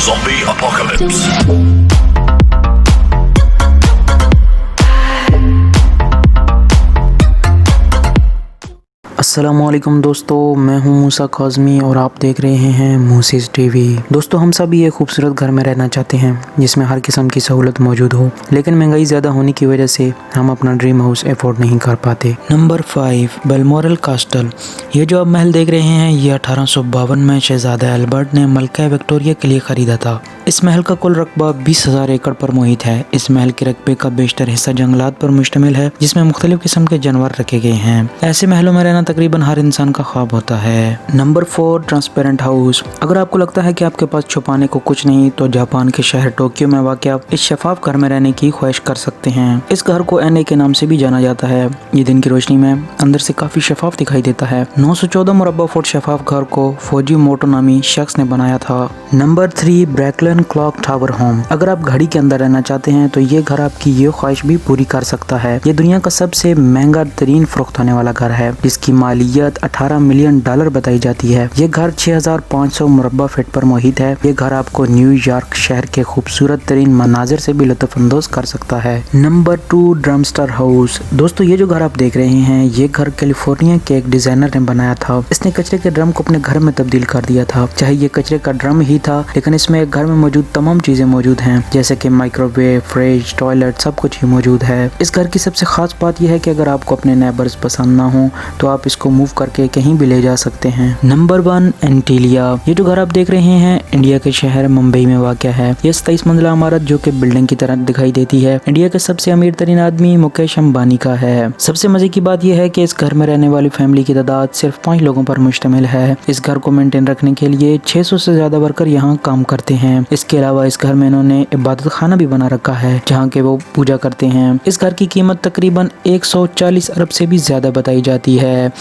Zombie Apocalypse. अस्सलामुअलैकुम दोस्तों, मैं हूं मूसा काज़मी और आप देख रहे हैं मूसीज़ टीवी। दोस्तों, हम सभी एक खूबसूरत घर में रहना चाहते हैं जिसमें हर किस्म की सहूलत मौजूद हो, लेकिन महंगाई ज़्यादा होने की वजह से हम अपना ड्रीम हाउस अफोर्ड नहीं कर पाते। Number 5, Balmoral castle. ये जो आप महल देख रहे हैं, ये 1852 में शहजादा एल्बर्ट ने मलका विक्टोरिया के लिए खरीदा था। इस महल का कुल रकबा 20,000 एकड़ पर मुहित है। इस महल के रकबे का बेशतर हिस्सा जंगलात पर मुश्तमिल है, जिसमें मुख्तलिफ किस्म के जानवर रखे गए हैं। ऐसे महलों में रहना तकरीबन हर इंसान का ख्वाब होता है। Number 4, transparent house. अगर आपको लगता है कि आपके पास छुपाने को कुछ नहीं, तो जापान के शहर टोक्यो में वाक़या इस शफाफ घर में रहने की ख्वाहिश कर सकते हैं। इस घर को एनए के नाम से भी जाना जाता है। ये दिन की रोशनी में अंदर से काफी शफाफ दिखाई देता है। 914 मुरब्बा फुट शफाफ घर को फौजी मोटो नामी शख्स ने बनाया था। Number 3, Bracklin clock tower home. अगर आप घड़ी के अंदर रहना चाहते हैं तो ये घर आपकी ये ख्वाहिश भी पूरी कर सकता है। ये दुनिया का सबसे महंगा तरीन फरोख्त होने वाला घर है, जिसकी मालियत $18 मिलियन बताई जाती है। ये घर 6500 मुरब्बा फीट पर मुहित है। ये घर आपको न्यूयॉर्क शहर के खूबसूरत तरीन मनाजिर से भी लुत्फ अंदोज कर सकता है। Number 2, Drumster house. दोस्तों, ये जो घर आप देख रहे हैं, ये घर कैलिफोर्निया के एक डिजाइनर ने बनाया था। इसने कचरे के ड्रम को अपने घर में तब्दील कर दिया था। चाहे ये कचरे का ड्रम ही था, लेकिन इसमें घर में मौजूद तमाम चीजें मौजूद हैं, जैसे कि माइक्रोवेव, फ्रिज, टॉयलेट, सब कुछ ही मौजूद है। इस घर की सबसे खास बात यह है कि अगर आपको अपने नेबर्स पसंद ना हो तो आप इसको मूव करके कहीं भी ले जा सकते हैं। नंबर 1, एंटीलिया। ये जो घर आप देख रहे हैं, इंडिया के शहर मुंबई में वाक़या है। ये 27 मंजिला इमारत जो कि बिल्डिंग की तरह दिखाई देती है, इंडिया के सबसे अमीर तरीन आदमी मुकेश अंबानी का है। सबसे मजे की बात यह है कि इस घर में रहने वाली फैमिली की तादाद सिर्फ 5 लोगों पर मुश्तमिल है। इस घर को मेंटेन रखने के लिए 600 से ज्यादा वर्कर यहाँ काम करते हैं। इसके अलावा इस घर में इन्होंने इबादत खाना भी बना रखा है, जहाँ के वो पूजा करते हैं। इस घर की कीमत तकरीबन 140 अरब से भी ज्यादा बताई जाती है।